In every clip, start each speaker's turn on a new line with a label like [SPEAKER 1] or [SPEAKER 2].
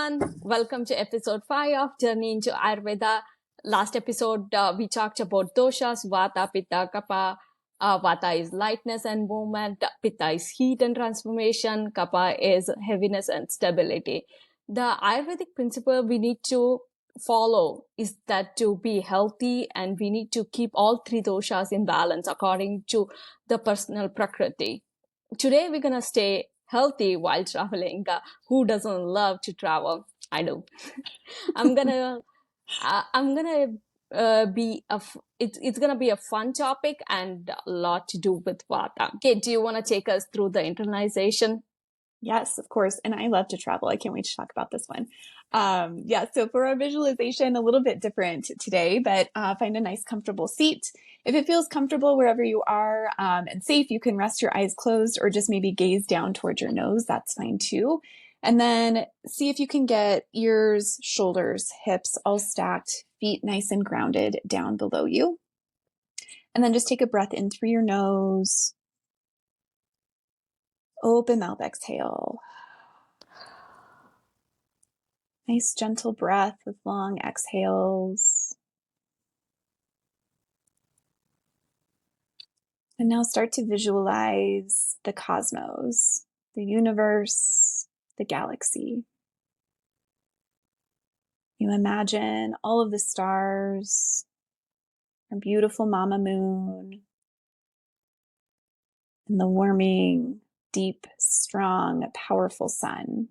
[SPEAKER 1] everyone. Welcome to episode 5 of Journey into Ayurveda. Last episode, we talked about doshas, vata, pitta, kapha. Vata is lightness and movement. Pitta is heat and transformation. Kapha is heaviness and stability. The Ayurvedic principle we need to follow is that to be healthy and we need to keep all three doshas in balance according to the personal prakriti. Today we're gonna stay healthy while traveling. Who doesn't love to travel? I do. I'm gonna I'm gonna be it's gonna be a fun topic and a lot to do with vata. Okay, do you want to take us through the internalization?
[SPEAKER 2] Yes, of course. And I love to travel. I can't wait to talk about this one. So for our visualization, a little bit different today, but find a nice, comfortable seat. If it feels comfortable wherever you are and safe, you can rest your eyes closed or just maybe gaze down towards your nose. That's fine too. And then see if you can get ears, shoulders, hips all stacked, feet nice and grounded down below you. And then just take a breath in through your nose. Open mouth, exhale. Nice gentle breath with long exhales. And now start to visualize the cosmos, the universe, the galaxy. You imagine all of the stars, our beautiful mama moon, and the warming, deep, strong, powerful sun.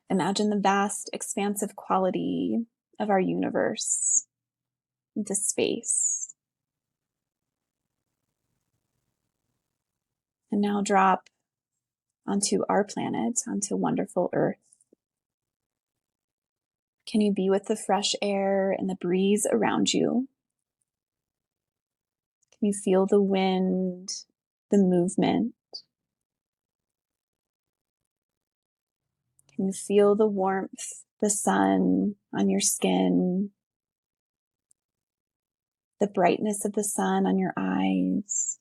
[SPEAKER 2] Imagine the vast, expansive quality of our universe, the space. And now drop onto our planet, onto wonderful Earth. Can you be with the fresh air and the breeze around you? Can you feel the wind, the movement? Can you feel the warmth, the sun on your skin, the brightness of the sun on your eyes?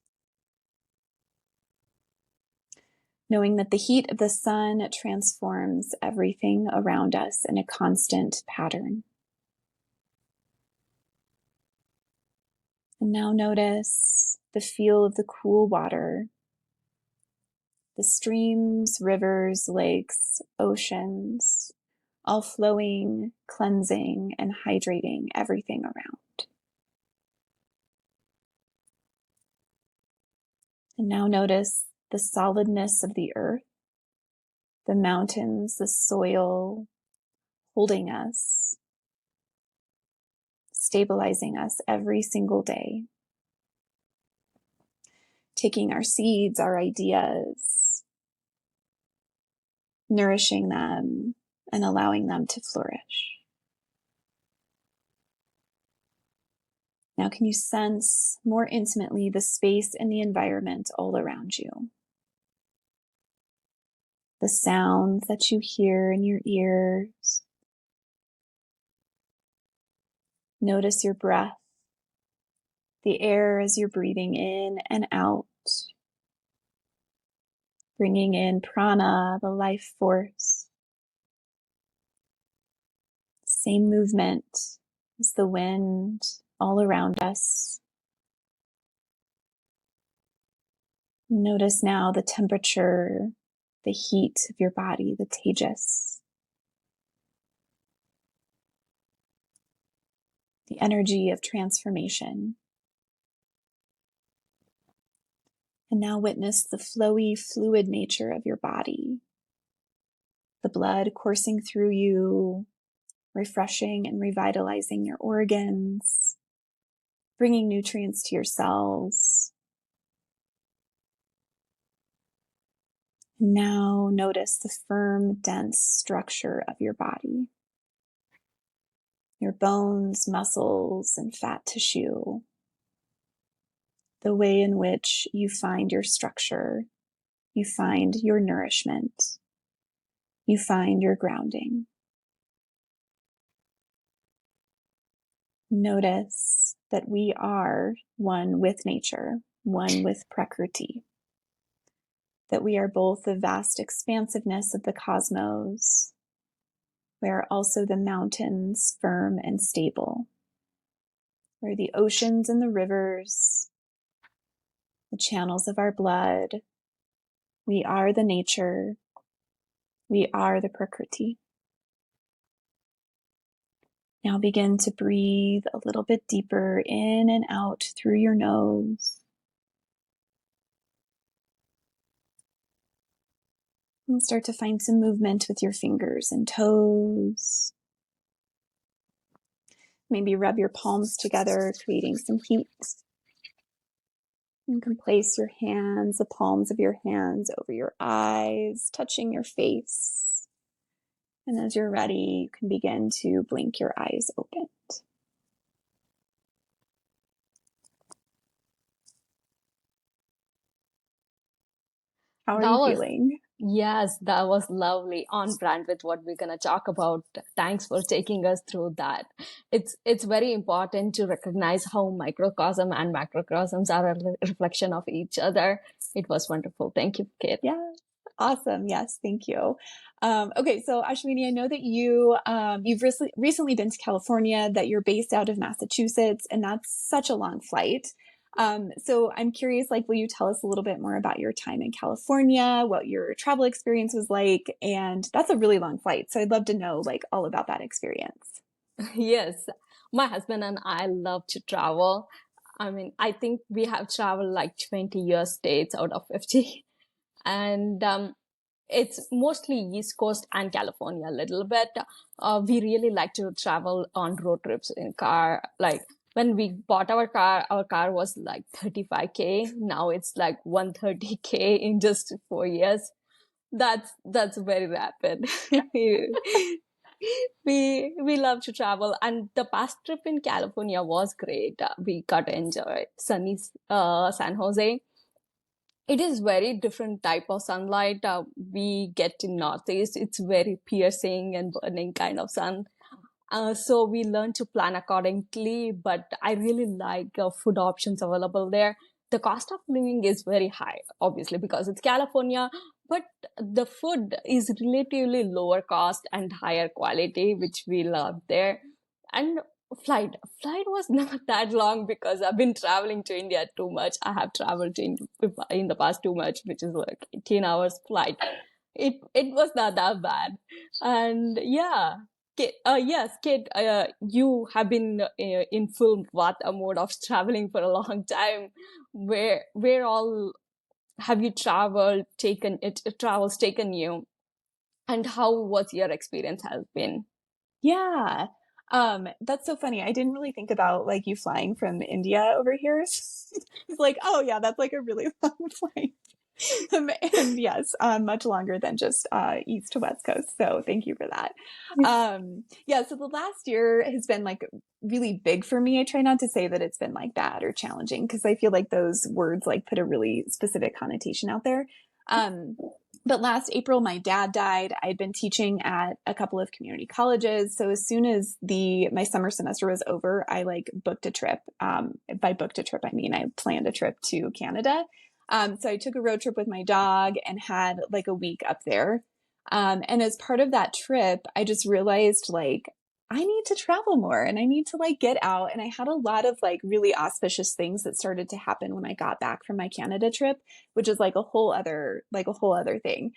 [SPEAKER 2] Knowing that the heat of the sun transforms everything around us in a constant pattern. And now notice the feel of the cool water, the streams, rivers, lakes, oceans, all flowing, cleansing, and hydrating everything around. And now notice the solidness of the earth, the mountains, the soil holding us, stabilizing us every single day, taking our seeds, our ideas, nourishing them, and allowing them to flourish. Now, can you sense more intimately the space and the environment all around you? The sounds that you hear in your ears. Notice your breath, the air as you're breathing in and out, bringing in prana, the life force. Same movement as the wind all around us. Notice now the temperature, the heat of your body, the tejas. The energy of transformation. And now witness the flowy, fluid nature of your body. The blood coursing through you, refreshing and revitalizing your organs, bringing nutrients to your cells. Now notice the firm, dense structure of your body. Your bones, muscles, and fat tissue. The way in which you find your structure, you find your nourishment, you find your grounding. Notice that we are one with nature, one with Prakriti. that we are both the vast expansiveness of the cosmos. We are also the mountains, firm and stable. We're the oceans and the rivers, the channels of our blood. We are the nature. We are the Prakriti. Now begin to breathe a little bit deeper in and out through your nose. And start to find some movement with your fingers and toes. Maybe rub your palms together, creating some heat. You can place your hands, the palms of your hands, over your eyes, touching your face. And as you're ready, you can begin to blink your eyes open. How are
[SPEAKER 1] That
[SPEAKER 2] you
[SPEAKER 1] was
[SPEAKER 2] feeling?
[SPEAKER 1] Yes, that was lovely, on brand with what we're gonna talk about. Thanks for taking us through that. It's very important to recognize how microcosm and macrocosms are a reflection of each other. It was wonderful. Thank you, Kate.
[SPEAKER 2] Yeah, awesome. Yes, thank you. Okay, so Ashwini, I know that you've recently been to California, that you're based out of Massachusetts, and that's such a long flight. So I'm curious, like, will you tell us a little bit more about your time in California, what your travel experience was like? And that's a really long flight, so I'd love to know, like, all about that experience.
[SPEAKER 1] Yes, my husband and I love to travel. I mean, I think we have traveled like 20 US states out of 50. And it's mostly East Coast and California a little bit. We really like to travel on road trips in car. Like when we bought our car was like 35K. Now it's like 130K in just 4 years. That's very rapid. We love to travel, and the past trip in California was great. We got to enjoy sunny San Jose. It is very different type of sunlight we get in Northeast. It's very piercing and burning kind of sun. So we learn to plan accordingly, but I really like food options available there. The cost of living is very high, obviously, because it's California, but the food is relatively lower cost and higher quality, which we love there. And flight was not that long because I've been traveling to India too much. I have traveled in the past too much, which is like 18 hours flight. It was not that bad. And yeah, Kate, yes, Kate, you have been in full vata mode of traveling for a long time. Where all have you travels taken you, and how was your experience has been?
[SPEAKER 2] Yeah. That's so funny. I didn't really think about like you flying from India over here. It's like, oh yeah, that's like a really long flight. And yes, much longer than just east to west coast. So thank you for that. Yeah, so the last year has been like really big for me. I try not to say that it's been like bad or challenging because I feel like those words like put a really specific connotation out there. But last April, my dad died. I'd been teaching at a couple of community colleges. So as soon as my summer semester was over, I like booked a trip. By booked a trip, I mean I planned a trip to Canada. So I took a road trip with my dog and had like a week up there. And as part of that trip, I just realized like I need to travel more and I need to like get out. And I had a lot of like really auspicious things that started to happen when I got back from my Canada trip, which is like a whole other thing.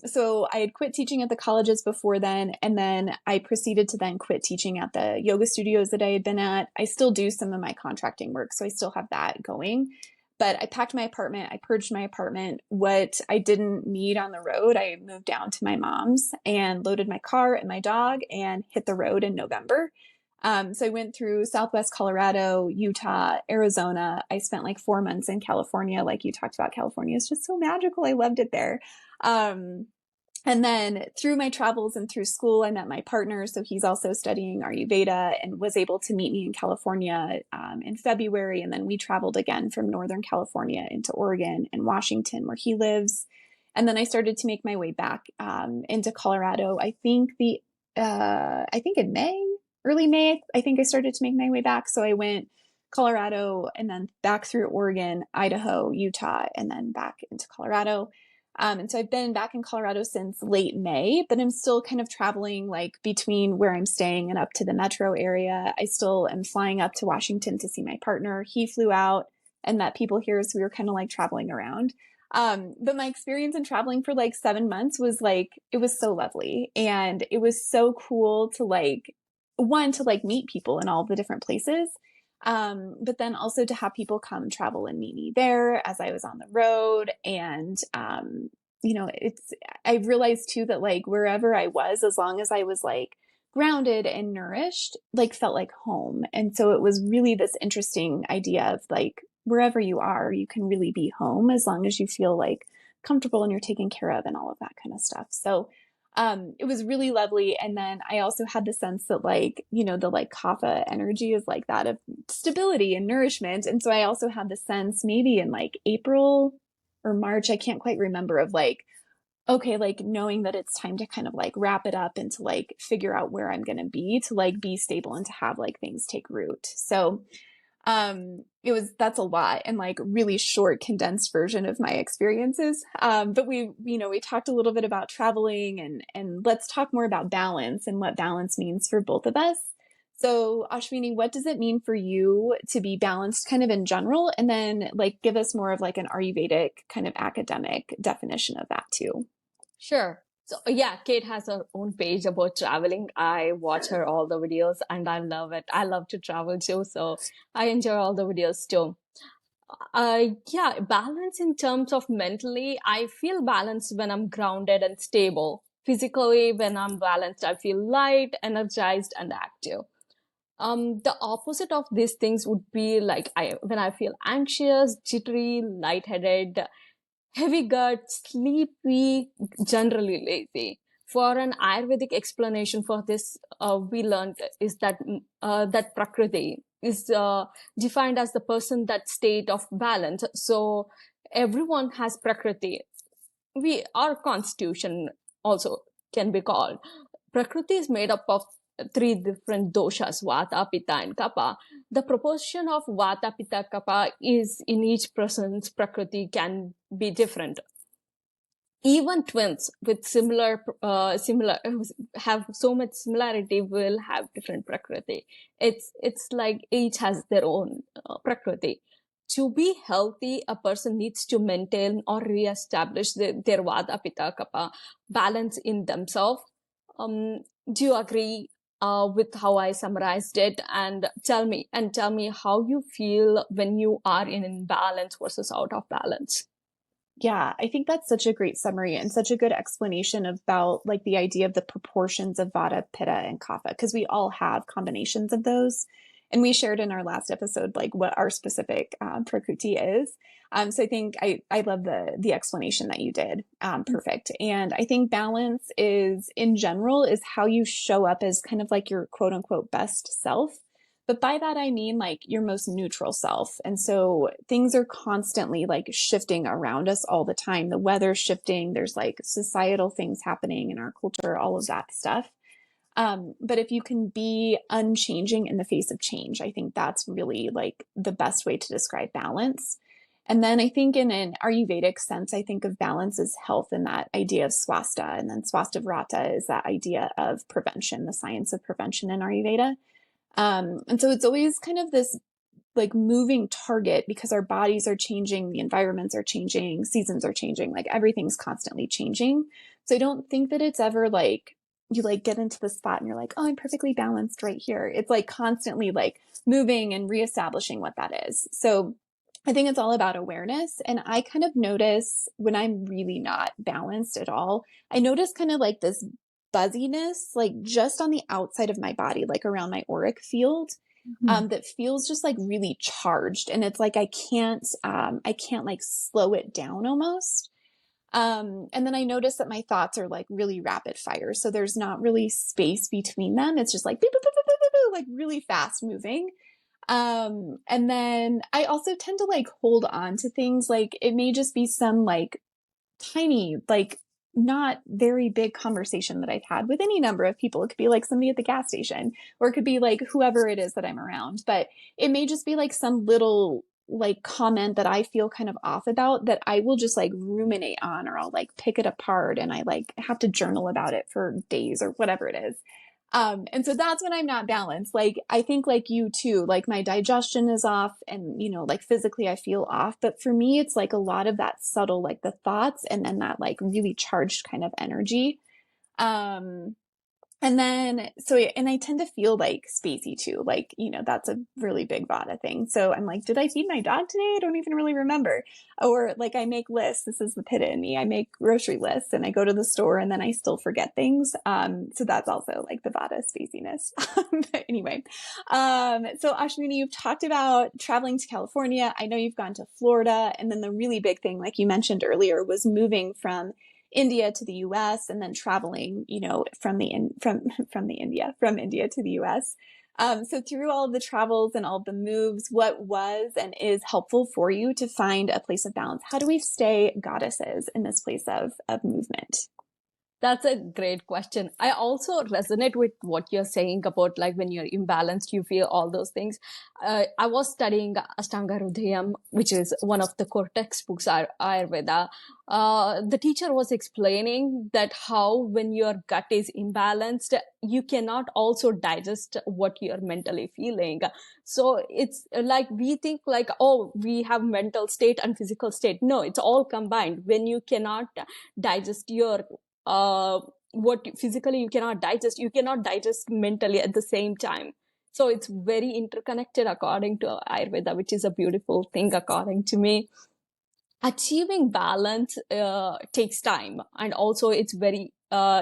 [SPEAKER 2] So I had quit teaching at the colleges before then, and then I proceeded to then quit teaching at the yoga studios that I had been at. I still do some of my contracting work, so I still have that going. But I packed my apartment, I purged my apartment. What I didn't need on the road, I moved down to my mom's and loaded my car and my dog and hit the road in November. So I went through Southwest Colorado, Utah, Arizona. I spent like 4 months in California. Like you talked about, California is just so magical. I loved it there. And then through my travels and through school, I met my partner. So he's also studying Ayurveda and was able to meet me in California in February. And then we traveled again from Northern California into Oregon and Washington, where he lives. And then I started to make my way back into Colorado. I think in May, early May, I think I started to make my way back. So I went Colorado, and then back through Oregon, Idaho, Utah, and then back into Colorado. And so I've been back in Colorado since late May, but I'm still kind of traveling like between where I'm staying and up to the metro area. I still am flying up to Washington to see my partner. He flew out and met people here, so we were kind of like traveling around. But my experience in traveling for like 7 months was like, it was so lovely. And it was so cool to like, one, to like meet people in all the different places. But then also to have people come travel and meet me there as I was on the road. And, I realized too that like wherever I was, as long as I was like grounded and nourished, like felt like home. And so it was really this interesting idea of like, wherever you are, you can really be home as long as you feel like comfortable and you're taken care of and all of that kind of stuff. So it was really lovely. And then I also had the sense that like, the like kapha energy is like that of stability and nourishment. And so I also had the sense maybe in like April or March, I can't quite remember, of like, okay, like knowing that it's time to kind of like wrap it up and to like figure out where I'm going to be to like be stable and to have like things take root. So that's a lot and like really short condensed version of my experiences. But we talked a little bit about traveling, and let's talk more about balance and what balance means for both of us. So Ashwini, what does it mean for you to be balanced kind of in general? And then like give us more of like an Ayurvedic kind of academic definition of that too.
[SPEAKER 1] Sure. So yeah, Kate has her own page about traveling. I watch her all the videos and I love it. I love to travel too, so I enjoy all the videos too. Yeah, balance in terms of mentally, I feel balanced when I'm grounded and stable. Physically, when I'm balanced, I feel light, energized, and active. The opposite of these things would be like when I feel anxious, jittery, lightheaded, heavy gut, sleepy, generally lazy. For an Ayurvedic explanation for this, we learned is that Prakriti is defined as the person that state of balance. So everyone has Prakriti. Our constitution also can be called. Prakriti is made up of three different doshas, vata, pitta, and kapha. The proportion of vata, pitta, kapha is in each person's Prakriti can be different. Even twins with similar have so much similarity will have different Prakriti. It's like each has their own Prakriti. To be healthy, a person needs to maintain or reestablish their vata, pitta, kapha balance in themselves. Do you agree with how I summarized it? And tell me how you feel when you are in imbalance versus out of balance.
[SPEAKER 2] Yeah, I think that's such a great summary and such a good explanation about like the idea of the proportions of vata, pitta, and kapha, because we all have combinations of those. And we shared in our last episode like what our specific prakriti is. So I think I love the explanation that you did. Perfect. And I think balance is in general is how you show up as kind of like your quote unquote best self. But by that, I mean like your most neutral self. And so things are constantly like shifting around us all the time. The weather's shifting, there's like societal things happening in our culture, all of that stuff. But if you can be unchanging in the face of change, I think that's really like the best way to describe balance. And then I think in an Ayurvedic sense, I think of balance as health and that idea of swasta. And then swastavrata is that idea of prevention, the science of prevention in Ayurveda. And so it's always kind of this like moving target because our bodies are changing, the environments are changing, seasons are changing, like everything's constantly changing. So I don't think that it's ever like you like get into the spot and you're like, oh, I'm perfectly balanced right here. It's like constantly like moving and reestablishing what that is. So I think it's all about awareness. And I kind of notice when I'm really not balanced at all, I notice kind of like this buzziness, like just on the outside of my body, like around my auric field, that feels just like really charged. And it's like I can't like slow it down almost. And then I notice that my thoughts are like really rapid fire. So there's not really space between them. It's just like, boop, boop, boop, boop, boop, boop, like really fast moving. And then I also tend to like hold on to things. Like it may just be some like tiny, like not very big conversation that I've had with any number of people. It could be like somebody at the gas station, or it could be like whoever it is that I'm around. But it may just be like some little like comment that I feel kind of off about that I will just like ruminate on, or I'll like pick it apart and I like have to journal about it for days or whatever it is. And so that's when I'm not balanced. Like, I think like you too, like my digestion is off and, you know, like physically I feel off. But for me, it's like a lot of that subtle, like the thoughts and then that like really charged kind of energy. Um, and then, so, and I tend to feel like spacey too. Like, you know, that's a really big vata thing. So I'm like, did I feed my dog today? I don't even really remember. Or like I make lists. This is the pitta in me. I make grocery lists and I go to the store and then I still forget things. So that's also like the vata spaciness. But anyway, so Ashwini, you've talked about traveling to California. I know you've gone to Florida. And then the really big thing, like you mentioned earlier, was moving from India to the US and then traveling, you know, from India to the US. So through all of the travels and all of the moves, what was and is helpful for you to find a place of balance? How do we stay goddesses in this place of movement?
[SPEAKER 1] That's a great question. I also resonate with what you're saying about like when you're imbalanced, you feel all those things. I was studying Ashtanga Hridayam, which is one of the core textbooks Ayurveda. The teacher was explaining that how when your gut is imbalanced, you cannot also digest what you're mentally feeling. So it's like we think like, oh, we have mental state and physical state. No, it's all combined. When you cannot digest your what physically you cannot digest mentally at the same time. So it's very interconnected according to Ayurveda, which is a beautiful thing according to me. Achieving balance takes time, and also it's very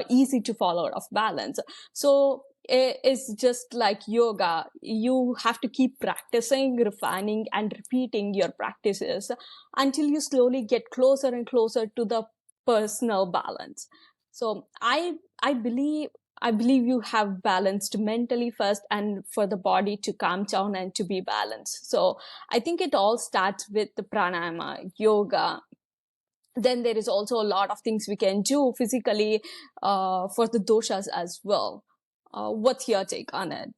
[SPEAKER 1] easy to fall out of balance. So it's just like yoga. You have to keep practicing, refining, and repeating your practices until you slowly get closer and closer to the personal balance. So I believe you have balanced mentally first, and for the body to calm down and to be balanced. So I think it all starts with the pranayama, yoga. Then there is also a lot of things we can do physically for the doshas as well. What's your take on it?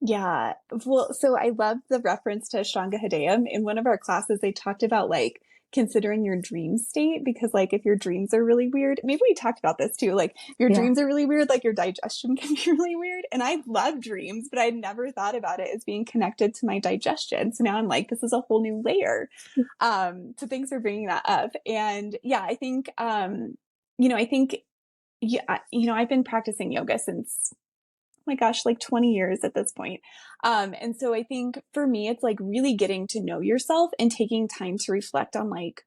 [SPEAKER 2] Yeah. Well, so I love the reference to Ashtanga Hridayam. In one of our classes, they talked about like considering your dream state because like if your dreams are really weird, maybe we talked about this too. Like if your
[SPEAKER 1] Yeah.
[SPEAKER 2] dreams are really weird, like your digestion can be really weird. And I love dreams, but I'd never thought about it as being connected to my digestion. So now I'm like, this is a whole new layer. So thanks for bringing that up. And yeah, I think, I think, yeah, I've been practicing yoga since my gosh, like 20 years at this point. And so I think for me, it's like really getting to know yourself and taking time to reflect on like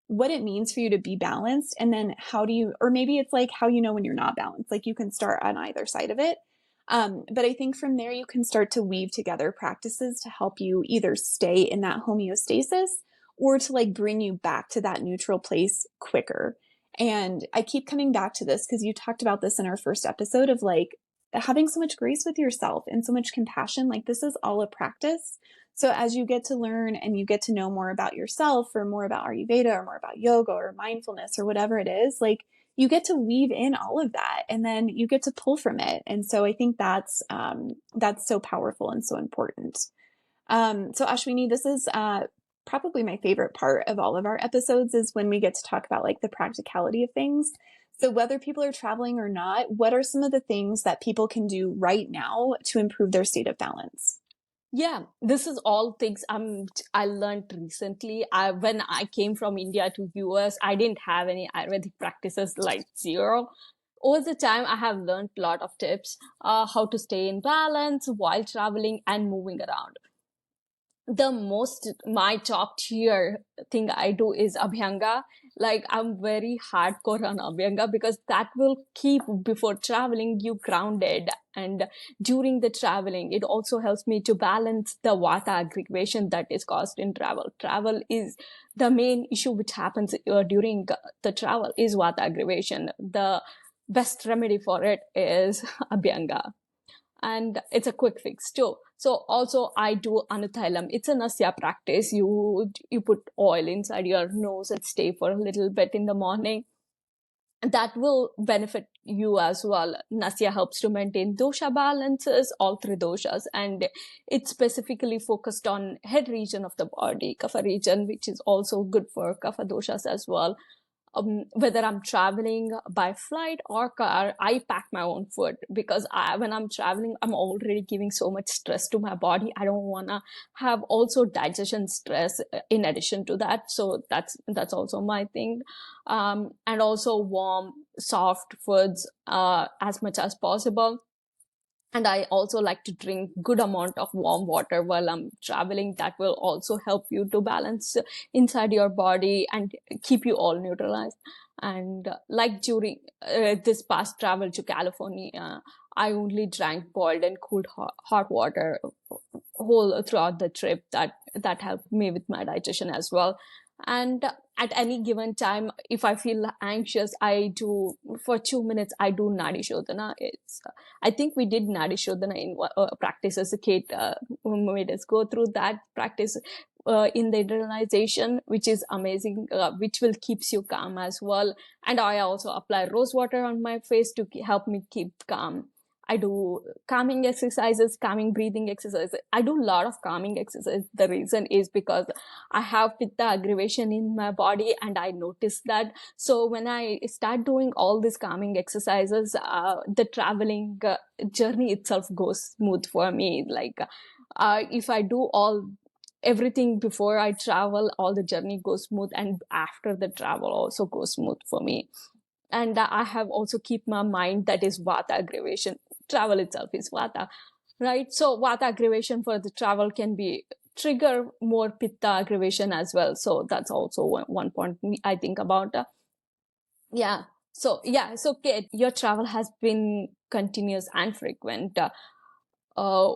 [SPEAKER 2] what it means for you to be balanced. And then how do you, or maybe it's like how you know when you're not balanced, like you can start on either side of it. But I think from there, you can start to weave together practices to help you either stay in that homeostasis or to like bring you back to that neutral place quicker. And I keep coming back to this because you talked about this in our first episode of like having so much grace with yourself and so much compassion. Like this is all a practice. So as you get to learn and you get to know more about yourself or more about Ayurveda or more about yoga or mindfulness or whatever it is, like you get to weave in all of that and then you get to pull from it. And so I think that's so powerful and so important. So Ashwini, this is probably my favorite part of all of our episodes is when we get to talk about like the practicality of things. So whether people are traveling or not, what are some of the things that people can do right now to improve their state of balance?
[SPEAKER 1] Yeah, this is all things I learned recently. When I came from India to US, I didn't have any Ayurvedic practices, like zero. Over the time, I have learned a lot of tips, how to stay in balance while traveling and moving around. The most my top tier thing I do is Abhyanga. Like I'm very hardcore on Abhyanga because that will keep before traveling you grounded. And during the traveling, it also helps me to balance the vata aggravation that is caused in travel. Travel is the main issue which happens during the travel is vata aggravation. The best remedy for it is Abhyanga, and it's a quick fix too. So also I do Anutailam. It's a Nasya practice. You put oil inside your nose and stay for a little bit in the morning. that will benefit you as well. Nasya helps to maintain dosha balances, all three doshas, and it's specifically focused on head region of the body, kapha region, which is also good for kapha doshas as well. Whether I'm traveling by flight or car, I pack my own food because when I'm traveling, I'm already giving so much stress to my body. I don't want to have also digestion stress in addition to that. So that's also my thing. And also warm, soft foods as much as possible. And I also like to drink good amount of warm water while I'm traveling. That will also help you to balance inside your body and keep you all neutralized. And like during this past travel to California, I only drank boiled and cooled hot water whole throughout the trip. That helped me with my digestion as well. And at any given time, if I feel anxious, I do for 2 minutes. I do Nadi Shodhana. I think we did Nadi Shodhana in practices. Kate made us go through that practice in the internalization, which is amazing, which will keeps you calm as well. And I also apply rose water on my face to help me keep calm. I do calming exercises, calming breathing exercises. I do a lot of calming exercises. The reason is because I have pitta aggravation in my body and I notice that. So when I start doing all these calming exercises, the traveling journey itself goes smooth for me. Like if I do everything before I travel, all the journey goes smooth, and after the travel also goes smooth for me. And I have also keep my mind that is vata aggravation. Travel itself is vata, right? So vata aggravation for the travel can be trigger more pitta aggravation as well. So that's also one point I think about. Yeah. So Kate, your travel has been continuous and frequent. Uh,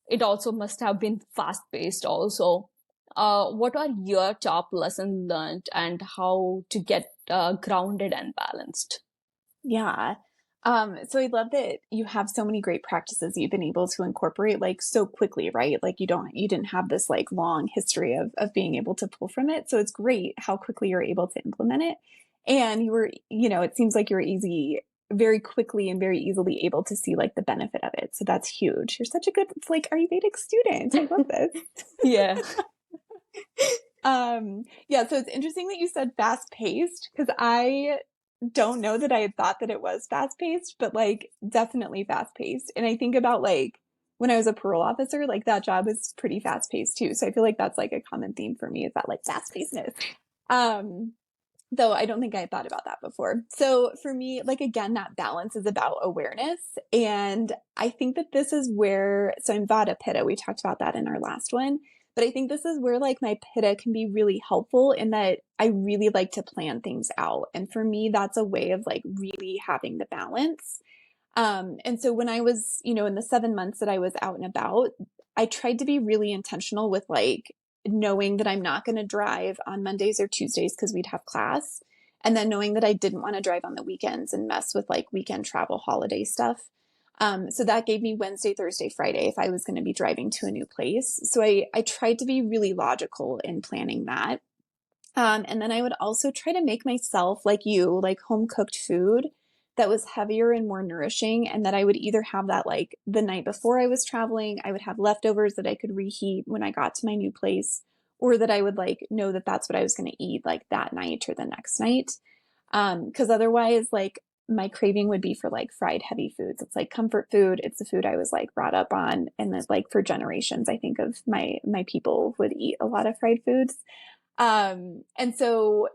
[SPEAKER 1] it also must have been fast paced also. What are your top lessons learned and how to get grounded and balanced?
[SPEAKER 2] Yeah. So I love that you have so many great practices you've been able to incorporate like so quickly, right? Like you didn't have this like long history of being able to pull from it. So it's great how quickly you're able to implement it. And you were, it seems like you were very quickly and very easily able to see like the benefit of it. So that's huge. You're such a good like Ayurvedic student. I love this.
[SPEAKER 1] Yeah.
[SPEAKER 2] Yeah, so it's interesting that you said fast paced because I don't know that I had thought that it was fast paced, but like definitely fast paced. And I think about like when I was a parole officer, like that job was pretty fast paced too. So I feel like that's like a common theme for me is that like fast pacedness. Um, though I don't think I had thought about that before. So for me, like again, that balance is about awareness. And I think that this is where, so I'm Vata Pitta, we talked about that in our last one. But I think this is where like my pitta can be really helpful in that I really like to plan things out. And for me, that's a way of like really having the balance. And so when I was, in the 7 months that I was out and about, I tried to be really intentional with like knowing that I'm not going to drive on Mondays or Tuesdays because we'd have class. And then knowing that I didn't want to drive on the weekends and mess with like weekend travel holiday stuff. So that gave me Wednesday, Thursday, Friday if I was going to be driving to a new place. So I tried to be really logical in planning that. And then I would also try to make myself, like you, like home cooked food that was heavier and more nourishing. And that I would either have that like the night before I was traveling, I would have leftovers that I could reheat when I got to my new place, or that I would like know that that's what I was going to eat like that night or the next night. Because otherwise, like my craving would be for like fried heavy foods. It's like comfort food. It's the food I was like brought up on. And then like for generations, I think of my people would eat a lot of fried foods. And so,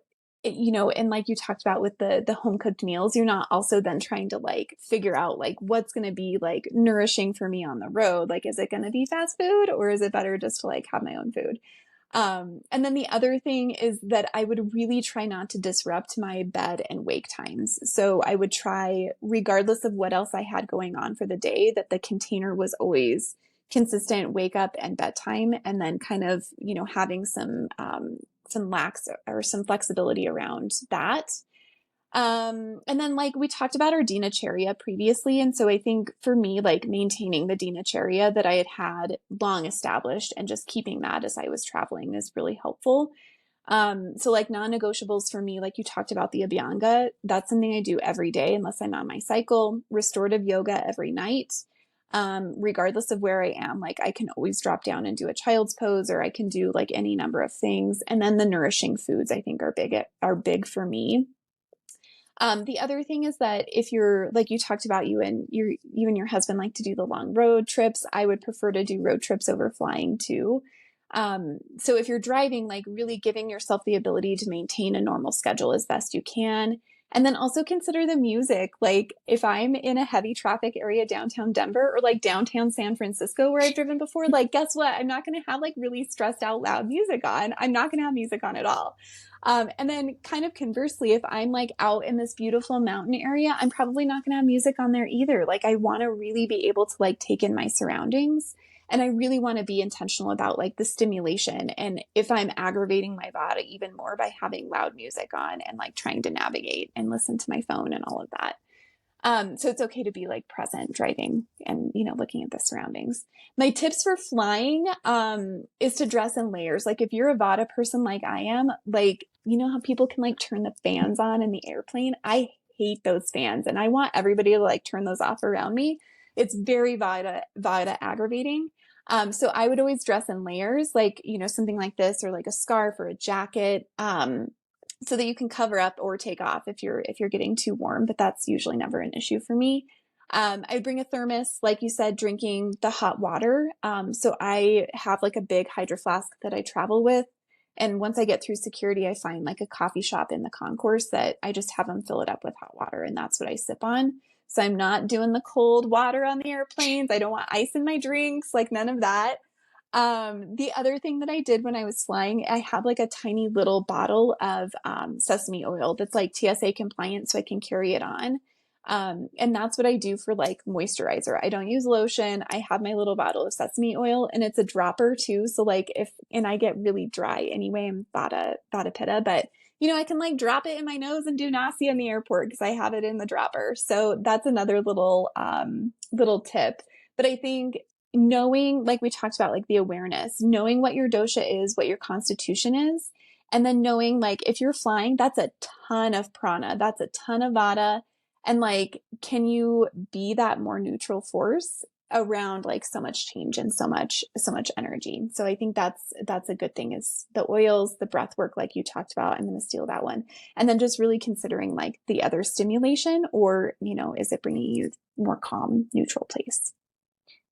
[SPEAKER 2] and like you talked about with the home cooked meals, you're not also then trying to like figure out like what's going to be like nourishing for me on the road. Like, is it going to be fast food or is it better just to like have my own food? And then the other thing is that I would really try not to disrupt my bed and wake times. So I would try, regardless of what else I had going on for the day, that the container was always consistent wake up and bedtime, and then kind of, having some lax or some flexibility around that. And then like we talked about our dinacharya previously. And so I think for me, like maintaining the dinacharya that I had long established and just keeping that as I was traveling is really helpful. So like non-negotiables for me, like you talked about the Abhyanga, that's something I do every day unless I'm on my cycle. Restorative yoga every night. Regardless of where I am, like I can always drop down and do a child's pose, or I can do like any number of things. And then the nourishing foods I think are big for me. The other thing is that if you're like you talked about, you and your husband like to do the long road trips. I would prefer to do road trips over flying too. So if you're driving, like really giving yourself the ability to maintain a normal schedule as best you can. And then also consider the music. Like if I'm in a heavy traffic area downtown Denver or like downtown San Francisco where I've driven before, like guess what? I'm not going to have like really stressed out loud music on. I'm not going to have music on at all. And then kind of conversely, if I'm like out in this beautiful mountain area, I'm probably not going to have music on there either. Like I want to really be able to like take in my surroundings. And I really want to be intentional about like the stimulation. And if I'm aggravating my vata even more by having loud music on and like trying to navigate and listen to my phone and all of that. So it's okay to be like present driving and, looking at the surroundings. My tips for flying, is to dress in layers. Like if you're a vata person, like I am, like, you know how people can like turn the fans on in the airplane? I hate those fans and I want everybody to like turn those off around me. It's very vata aggravating. So I would always dress in layers, like, something like this, or like a scarf or a jacket. So that you can cover up or take off if you're getting too warm, but that's usually never an issue for me. I bring a thermos, like you said, drinking the hot water. So I have like a big hydro flask that I travel with. And once I get through security, I find like a coffee shop in the concourse that I just have them fill it up with hot water. And that's what I sip on. So I'm not doing the cold water on the airplanes. I don't want ice in my drinks, like none of that. The other thing that I did when I was flying, I have like a tiny little bottle of sesame oil that's like TSA compliant so I can carry it on. And that's what I do for like moisturizer. I don't use lotion. I have my little bottle of sesame oil and it's a dropper too. So like and I get really dry anyway, I'm vata pitta, but I can like drop it in my nose and do nasi in the airport because I have it in the dropper. So that's another little tip. But I think knowing, like we talked about, like the awareness, knowing what your dosha is, what your constitution is, and then knowing like if you're flying, that's a ton of prana, that's a ton of vata. And like, can you be that more neutral force around like so much change and so much energy? So I think that's a good thing, is the oils, the breath work, like you talked about. I'm going to steal that one. And then just really considering like the other stimulation, or, is it bringing you more calm, neutral place?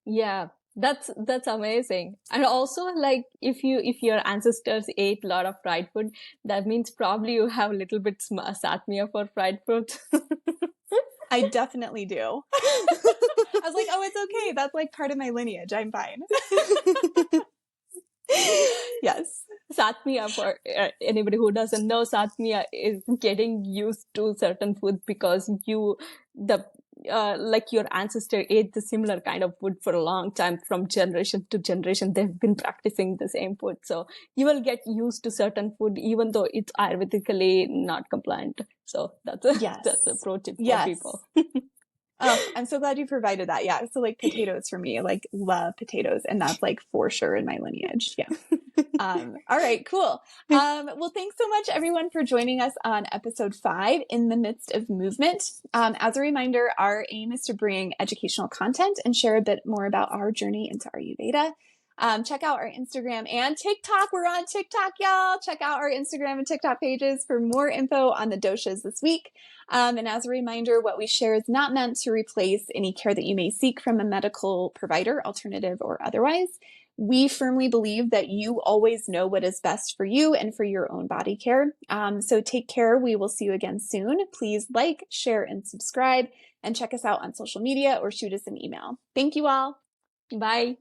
[SPEAKER 1] Yeah, that's amazing. And also, like if your ancestors ate a lot of fried food, that means probably you have a little bit satmia for fried food.
[SPEAKER 2] I definitely do. I was like, oh, it's okay. That's like part of my lineage. I'm fine. Yes.
[SPEAKER 1] Satmia, for anybody who doesn't know, satmia is getting used to certain food because like your ancestor ate the similar kind of food for a long time, from generation to generation. They've been practicing the same food. So you will get used to certain food, even though it's Ayurvedically not compliant. So that's a pro tip for people.
[SPEAKER 2] Oh, I'm so glad you provided that. Yeah. So like potatoes for me, like love potatoes. And that's like for sure in my lineage. Yeah. All right, cool. Well, thanks so much everyone for joining us on episode 5, In the Midst of Movement. As a reminder, our aim is to bring educational content and share a bit more about our journey into Ayurveda. Check out our Instagram and TikTok. We're on TikTok, y'all. Check out our Instagram and TikTok pages for more info on the doshas this week. And as a reminder, what we share is not meant to replace any care that you may seek from a medical provider, alternative or otherwise. We firmly believe that you always know what is best for you and for your own body care. So take care. We will see you again soon. Please like, share, and subscribe, and check us out on social media or shoot us an email. Thank you all.
[SPEAKER 1] Bye.